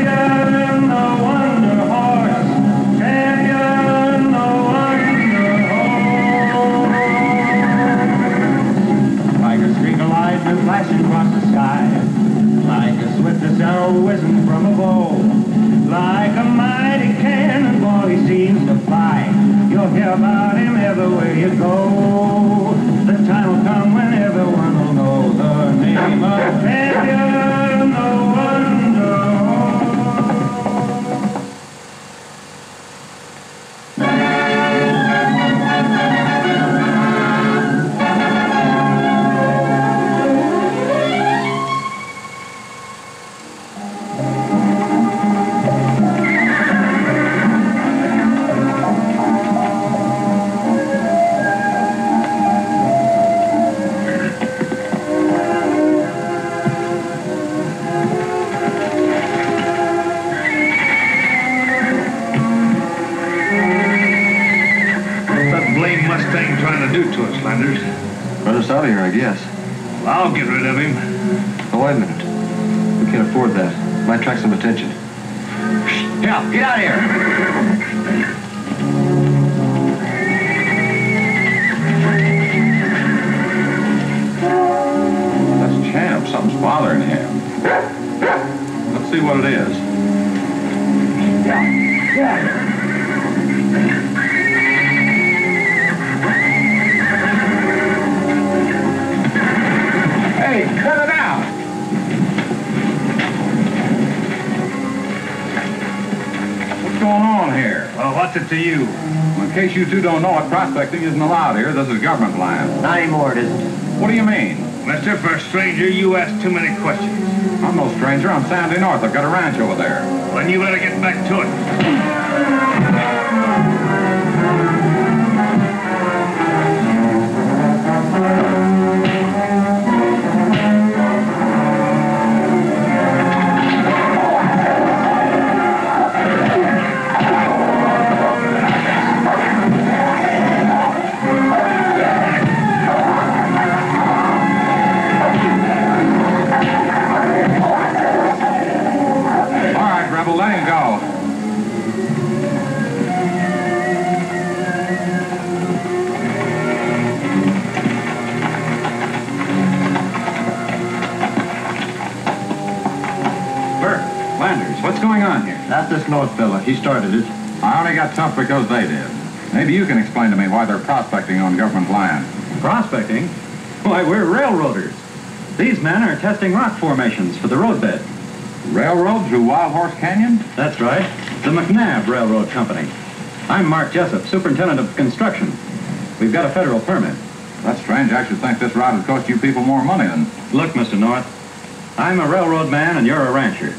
Champion, the wonder horse. Champion, the wonder horse. Like a streak of lightning flashing across the sky, like the swiftest arrow whizzing from a bow, like a mighty cannonball he seems to fly. You'll hear about him everywhere you go. The time will come when everyone will know the name of Champion, the wonder Run us out of here, I guess. Well, I'll get rid of him. Oh, wait a minute. We can't afford that. Might attract some attention. Yeah, get out of here. That's Champ. Something's bothering him. Let's see what it is. Hey, cut it out! What's going on here? Well, what's it to you? Well, in case you two don't know it, prospecting isn't allowed here. This is government land. Not anymore, it isn't. What do you mean? Mister, for a stranger, you ask too many questions. I'm no stranger. I'm Sandy North. I've got a ranch over there. Then you better get back to it. Let him go. Bert, Landers, what's going on here? That's this North fella. He started it. I only got tough because they did. Maybe you can explain to me why they're prospecting on government land. Prospecting? Why, we're railroaders. These men are testing rock formations for the roadbed. Railroad through Wild Horse Canyon? That's right. The McNabb Railroad Company. I'm Mark Jessup, superintendent of construction. We've got a federal permit. That's strange. I should think this route would cost you people more money than... Look, Mr. North, I'm a railroad man and you're a rancher.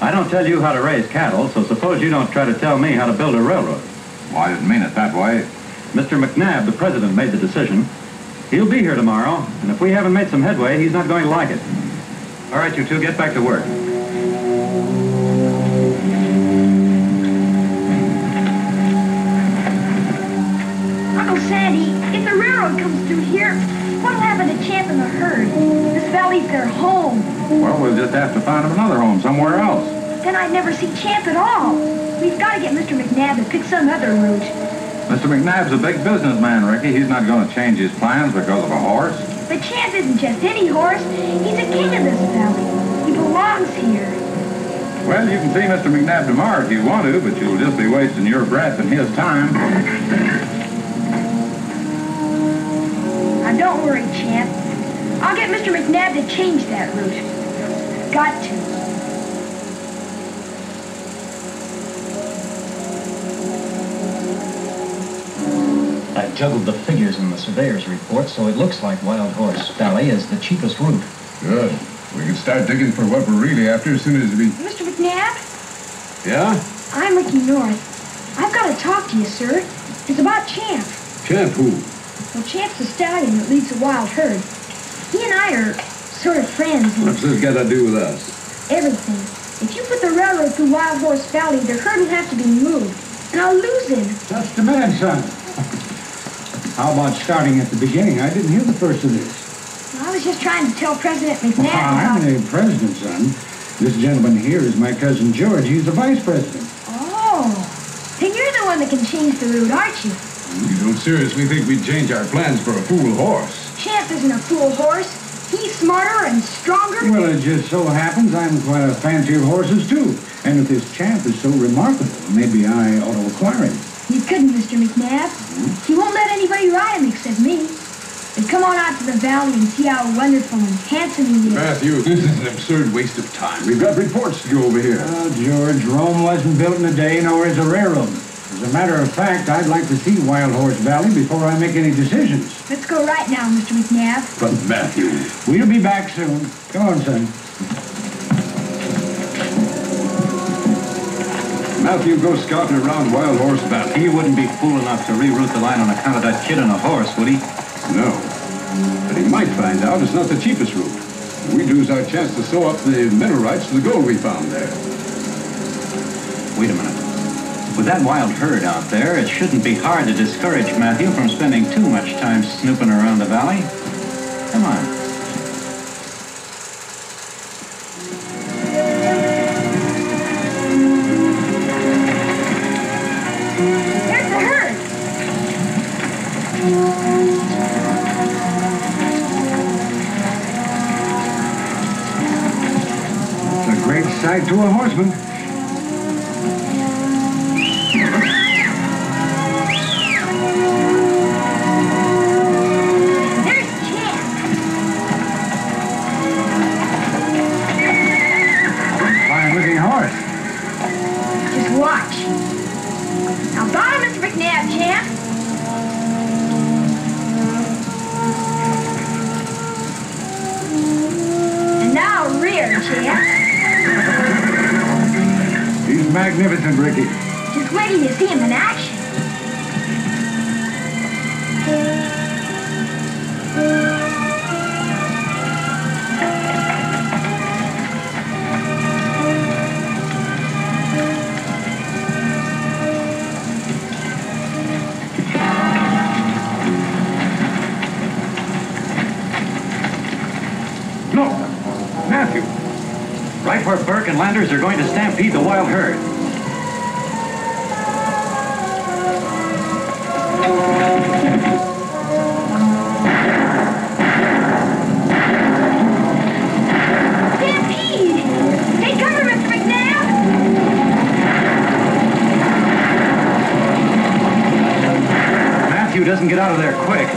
I don't tell you how to raise cattle, so suppose you don't try to tell me how to build a railroad. Well, I didn't mean it that way. Mr. McNabb, the president, made the decision. He'll be here tomorrow, and if we haven't made some headway, he's not going to like it. All right, you two, get back to work. Uncle Sandy, if the railroad comes through here, what'll happen to Champ and the herd? This valley's their home. Well, we'll just have to find them another home somewhere else. Then I'd never see Champ at all. We've got to get Mr. McNabb to pick some other route. Mr. McNabb's a big businessman, Ricky. He's not going to change his plans because of a horse. But Champ isn't just any horse. He's a king of this valley. He belongs here. Well, you can see Mr. McNabb tomorrow if you want to, but you'll just be wasting your breath and his time. Now, don't worry, Champ. I'll get Mr. McNabb to change that route. Got to. I juggled the figures in the surveyor's report, so it looks like Wild Horse Valley is the cheapest route. Good. We can start digging for what we're really after as soon as we... Mr. McNabb? Yeah? I'm Ricky North. I've got to talk to you, sir. It's about Champ. Champ who? Well, Champ's the stallion that leads the wild herd. He and I are sort of friends. What's this got to do with us? Everything. If you put the railroad through Wild Horse Valley, the herd will have to be moved. And I'll lose him. Just a minute, son. How about starting at the beginning? I didn't hear the first of this. Well, I was just trying to tell President McNabb I'm about... the president, son. This gentleman here is my cousin George. He's the vice president. Oh, then you're the one that can change the route, aren't you? You don't seriously think we'd change our plans for a fool horse? Champ isn't a fool horse. He's smarter and stronger. Well, it just so happens I'm quite a fancier of horses, too. And if this champ is so remarkable, maybe I ought to acquire him. You couldn't, Mr. McNabb. He won't let anybody ride him except me. But come on out to the valley and see how wonderful and handsome he is. Matthew, this is an absurd waste of time. We've got reports to go over here. Oh, George, Rome wasn't built in a day, nor is a railroad. As a matter of fact, I'd like to see Wild Horse Valley before I make any decisions. Let's go right now, Mr. McNabb. But Matthew... We'll be back soon. Go on, son. Matthew, go scouting around Wild Horse Valley. He wouldn't be fool enough to reroute the line on account of that kid and a horse, would he? No. But he might find out it's not the cheapest route. We'd lose our chance to sew up the mineral rights to the gold we found there. Wait a minute. With that wild herd out there, it shouldn't be hard to discourage Matthew from spending too much time snooping around the valley. Come on. There's the herd. It's a great sight to a horseman. There's Champ. Fine-looking horse. Just watch. Now bottom, Mr. McNabb, Champ. And now rear, Champ. He's magnificent, Ricky. Just wait till you see him in action. Look! Matthew! Right where Burke and Landers are going to stampede the wild herd. Stampede! Take cover, Mr. McNabb! Matthew doesn't get out of there quick.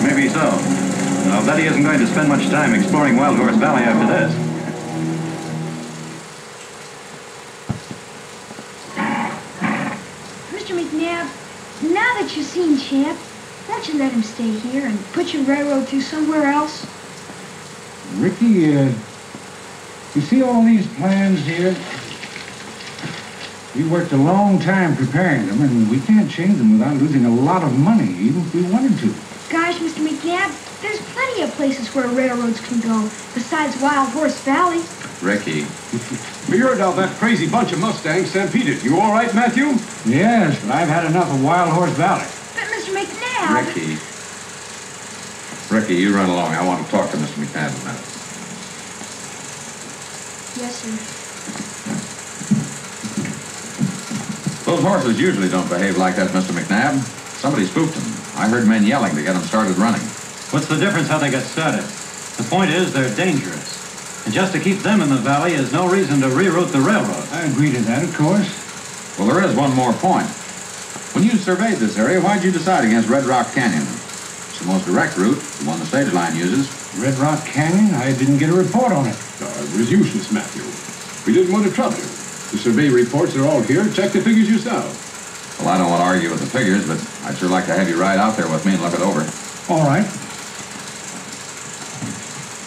Maybe so. I'll bet he isn't going to spend much time exploring Wild Horse Valley after this. Mr. McNabb, now that you've seen Champ, won't you let him stay here and put your railroad through somewhere else? Ricky, you see all these plans here? We worked a long time preparing them, and we can't change them without losing a lot of money, even if we wanted to. Gosh, Mr. McNabb, there's plenty of places where railroads can go besides Wild Horse Valley. Ricky. We heard how that crazy bunch of Mustangs stampeded. You all right, Matthew? Yes, but I've had enough of Wild Horse Valley. But Mr. McNabb... Ricky, you run along. I want to talk to Mr. McNabb a minute. Yes, sir. Those horses usually don't behave like that, Mr. McNabb. Somebody spooked them. I heard men yelling to get them started running. What's the difference how they get started? The point is they're dangerous. And just to keep them in the valley is no reason to reroute the railroad. I agree to that, of course. Well, there is one more point. When you surveyed this area, why'd you decide against Red Rock Canyon? It's the most direct route, the one the stage line uses. Red Rock Canyon? I didn't get a report on it. It was useless, Matthew. We didn't want to trouble you. The survey reports are all here. Check the figures yourself. Well, I don't want to argue with the figures, but I'd sure like to have you ride out there with me and look it over. All right.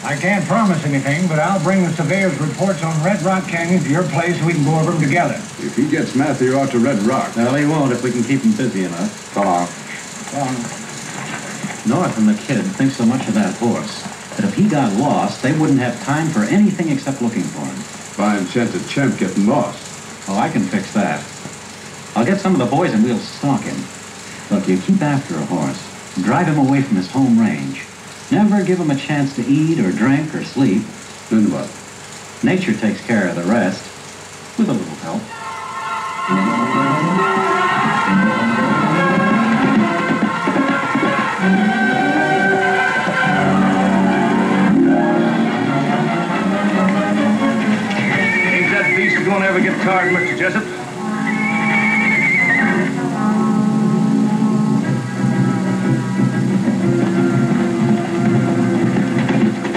I can't promise anything, but I'll bring the surveyor's reports on Red Rock Canyon to your place so we can go over them together. If he gets Matthew out to Red Rock. Well, he won't if we can keep him busy enough. So long. North and the kid think so much of that horse that if he got lost, they wouldn't have time for anything except looking for him. Fine chance of Champ getting lost. Oh, I can fix that. I'll get some of the boys and we'll stalk him. Look, you keep after a horse. Drive him away from his home range. Never give him a chance to eat or drink or sleep. Then what? Nature takes care of the rest, with a little help. Ain't that beast gonna ever get tired, Mr. Jessup?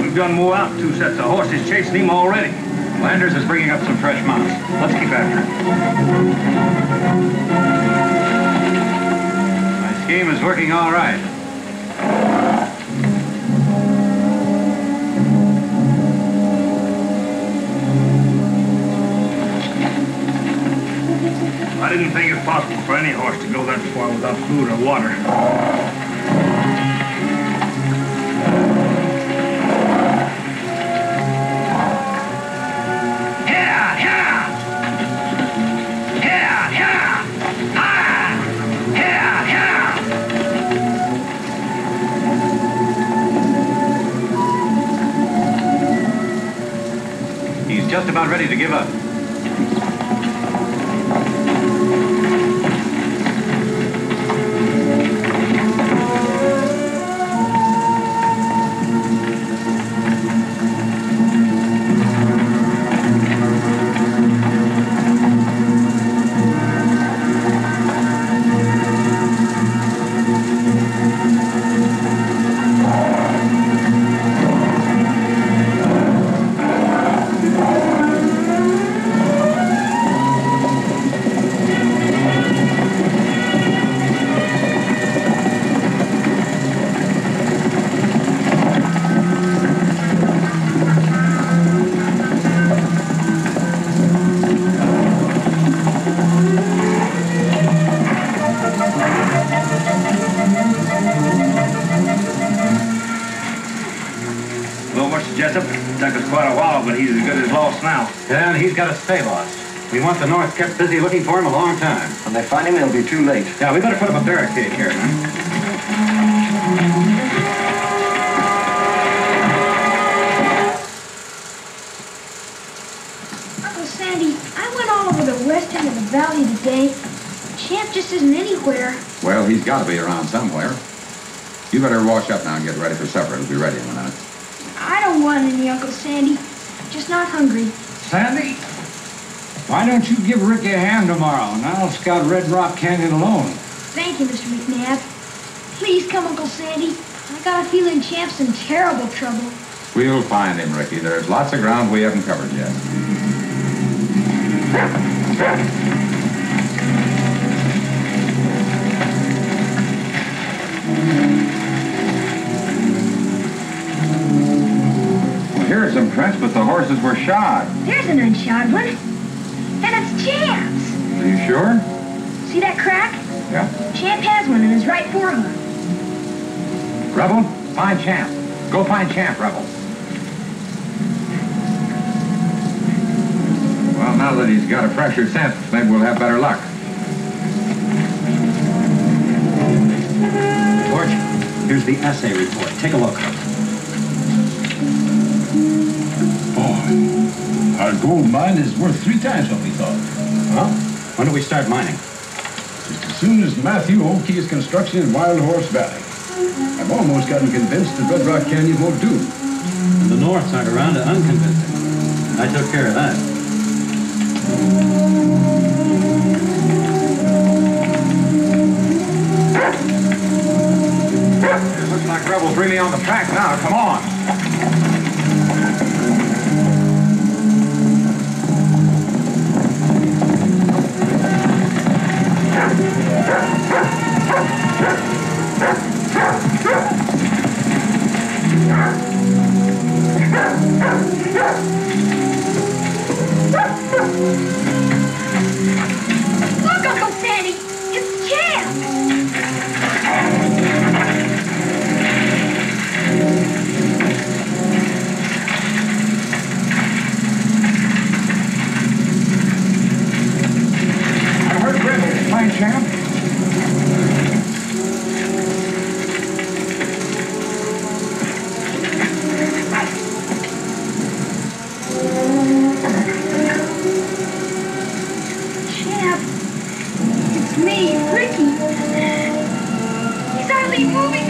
We've done more out, 2 sets of horses chasing him already. Landers is bringing up some fresh mounts. Let's keep after him. My scheme is working all right. I didn't think it possible for any horse to go that far without food or water. He's just about ready to give up. Yeah, and he's got to stay lost. We want the North kept busy looking for him a long time. When they find him, it'll be too late. Yeah, we better put up a barricade here, man. Uncle Sandy, I went all over the west end of the valley today. Champ just isn't anywhere. Well, he's got to be around somewhere. You better wash up now and get ready for supper. It'll be ready in a minute. I don't want any, Uncle Sandy. Just not hungry. Sandy, why don't you give Ricky a hand tomorrow, and I'll scout Red Rock Canyon alone. Thank you, Mr. McNabb. Please come, Uncle Sandy. I got a feeling Champ's in terrible trouble. We'll find him, Ricky. There's lots of ground we haven't covered yet. Here's some prints, but the horses were shod. There's an unshod one. And it's Champ's. Are you sure? See that crack? Yeah. Champ has one in his right forehoof. Rebel, find Champ. Go find Champ, Rebel. Well, now that he's got a fresher scent, maybe we'll have better luck. Torch, here's the assay report. Take a look. Our gold mine is worth 3 times what we thought. Well, when do we start mining? Just as soon as Matthew okays construction in Wild Horse Valley. I've almost gotten convinced that Red Rock Canyon won't do. And the Norths aren't around to unconvince him. I took care of that. It looks like Rebel's really on the track now. Come on.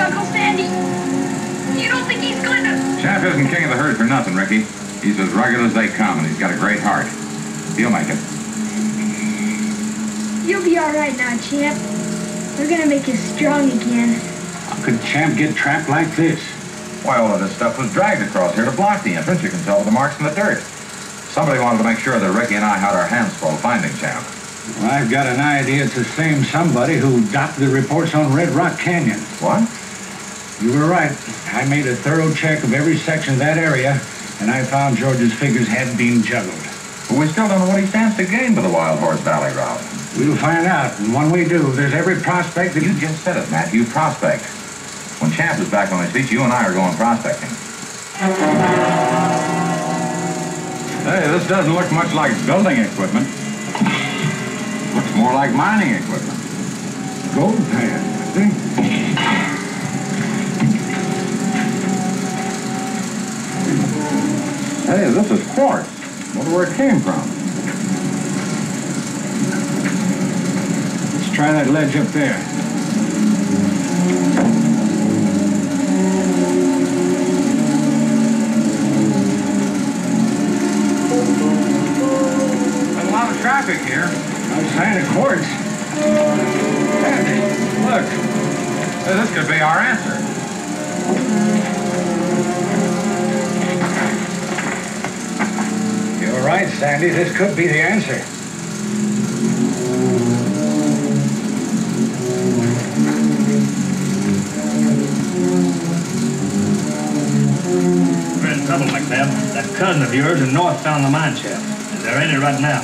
Uncle Sandy? You don't think he's going to... Champ isn't king of the herd for nothing, Ricky. He's as rugged as they come, and he's got a great heart. He'll make it. You'll be all right now, Champ. We're going to make you strong again. How could Champ get trapped like this? Well, this stuff was dragged across here to block the entrance. You can tell by the marks in the dirt. Somebody wanted to make sure that Ricky and I had our hands full finding Champ. Well, I've got an idea it's the same somebody who doctored the reports on Red Rock Canyon. What? You were right. I made a thorough check of every section of that area, and I found George's figures had been juggled. But we still don't know what he stands to gain by the Wild Horse Valley route. We'll find out, and when we do, there's every prospect that... You just said it, Matthew, prospect. When Champ is back on his feet, you and I are going prospecting. Hey, this doesn't look much like building equipment. Looks more like mining equipment. Gold pan, I think. Hey, this is quartz. Wonder where it came from. Let's try that ledge up there. There's a lot of traffic here. I'm sign of quartz. Hey, look. Hey, this could be our answer. You're right, Sandy. This could be the answer. We're in trouble, McNabb. That cousin of yours in North found the mine shaft, and they're in it right now.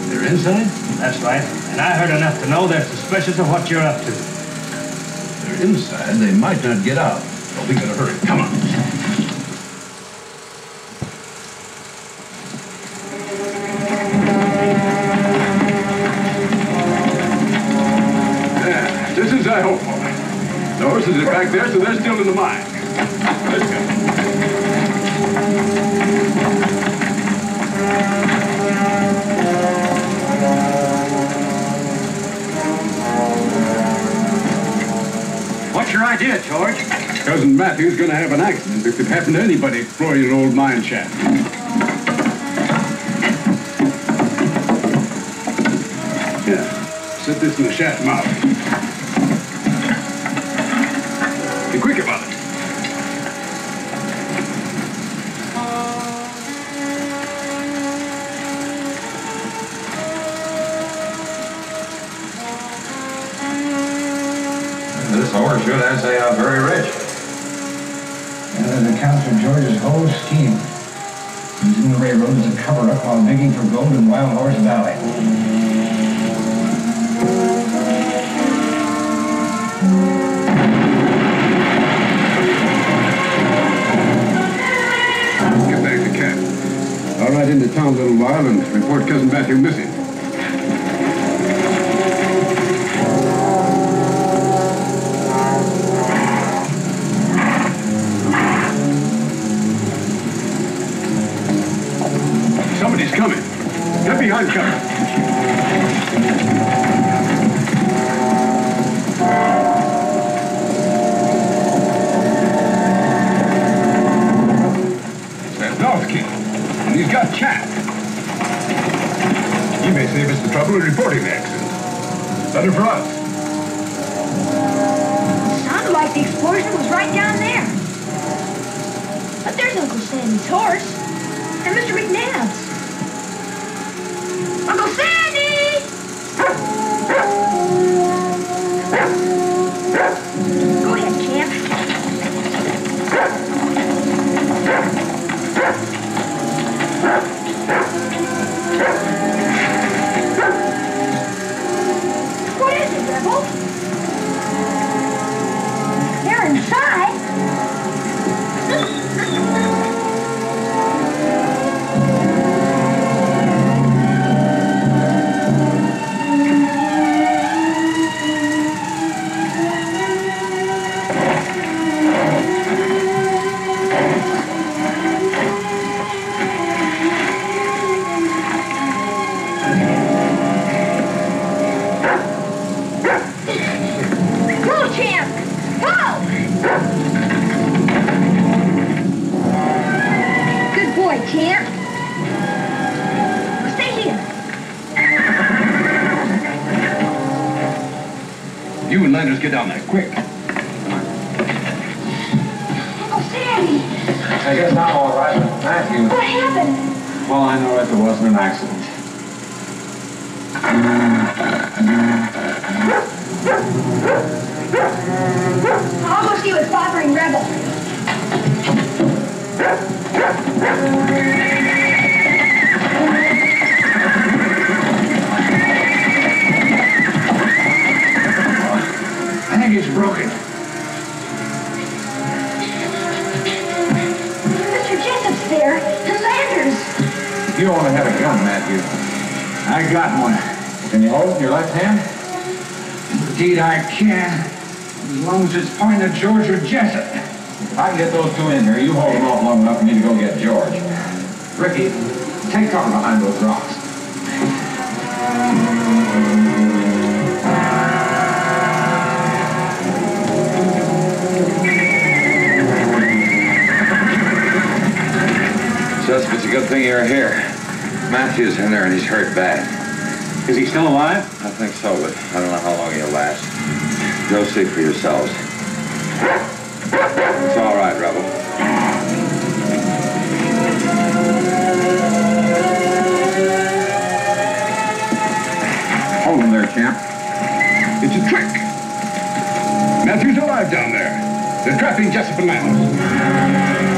They're inside? That's right. And I heard enough to know they're suspicious of what you're up to. They're inside. They might not get out. But we gotta hurry. Come on. Yeah, just as I hoped for. The horses are back there, so they're still in the mine. Let's go. What's your idea, George? Cousin Matthew's gonna have an accident that could happen to anybody exploring an old mine shaft. Yeah, set this in the shaft mouth. Be quick about it. This horse sure does say I'm very rich. And that accounts for George's whole scheme. Using the railroad as a cover-up while digging for gold in Wild Horse Valley. Get back to camp. I'll ride into town a little while and report Cousin Matthew missing. Somebody's coming. Get behind cover. It's that North King. And he's got Champ. He may save us the trouble of reporting the accident. Better for us. Sounded like the explosion was right down there. But there's Uncle Sandy's horse. And Mr. McNabb's. Uncle Sandy! Go ahead, Champ. What is it, Rebel? They're inside. Champ. Stay here. You and Landers get down there, quick. Oh, Sandy. I guess I'm all right, but Matthew. What happened? Well, I know if it wasn't an accident. I'll go see what's bothering Rebel. I think it's broken. Mr. Jessup's there, and Landers. You only had a gun, Matthew. I got one. Can you hold it in your left hand? Indeed I can. As long as it's pointing at George or Jessup. If I can get those two in here, you hold them off long enough for me to go get George. Ricky, take cover behind those rocks. Joseph, it's a good thing you're here. Matthew's in there and he's hurt bad. Is he still alive? I think so, but I don't know how long he'll last. Go see for yourselves. It's all right, Rebel. Hold him there, champ. It's a trick. Matthew's alive down there. They're trapping Jessup and Landers.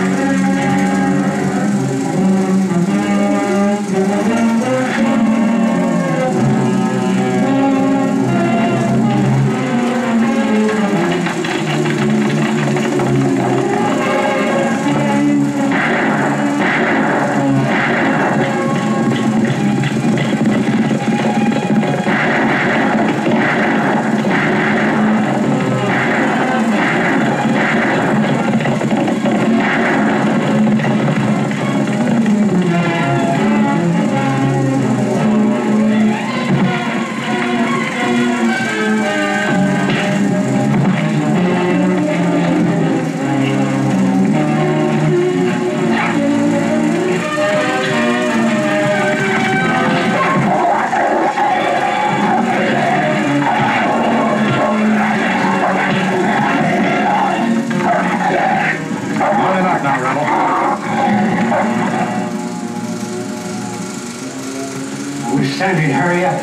Sandy, hurry up.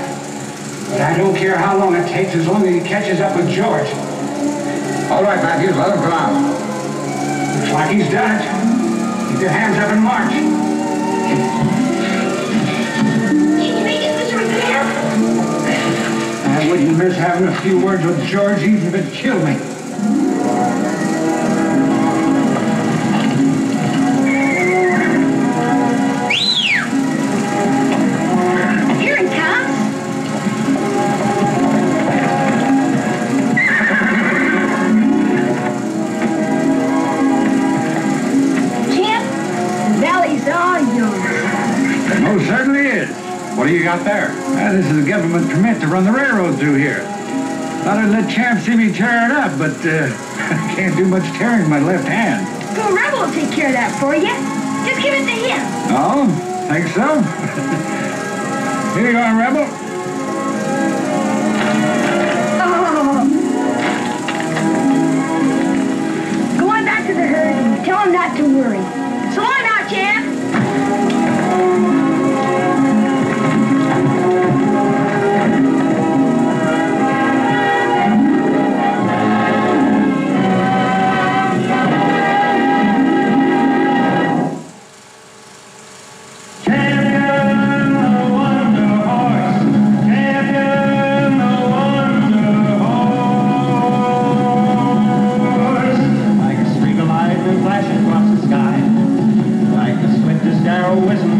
I don't care how long it takes as long as he catches up with George. All right, Matthews, let him come out. Looks like he's done it. Keep your hands up and march. Can you make it, Mr. McNair? I wouldn't miss having a few words with George even if it killed me. What do you got there? This is a government permit to run the railroad through here. Thought I'd let Champ see me tear it up, but I can't do much tearing with my left hand. Well, Rebel will take care of that for you. Just give it to him. Oh, think so? Here you are, Rebel. Oh. Go on back to the herd and tell him not to worry. So long now, Champ. Flashing across the sky, like the swiftest arrow whizzing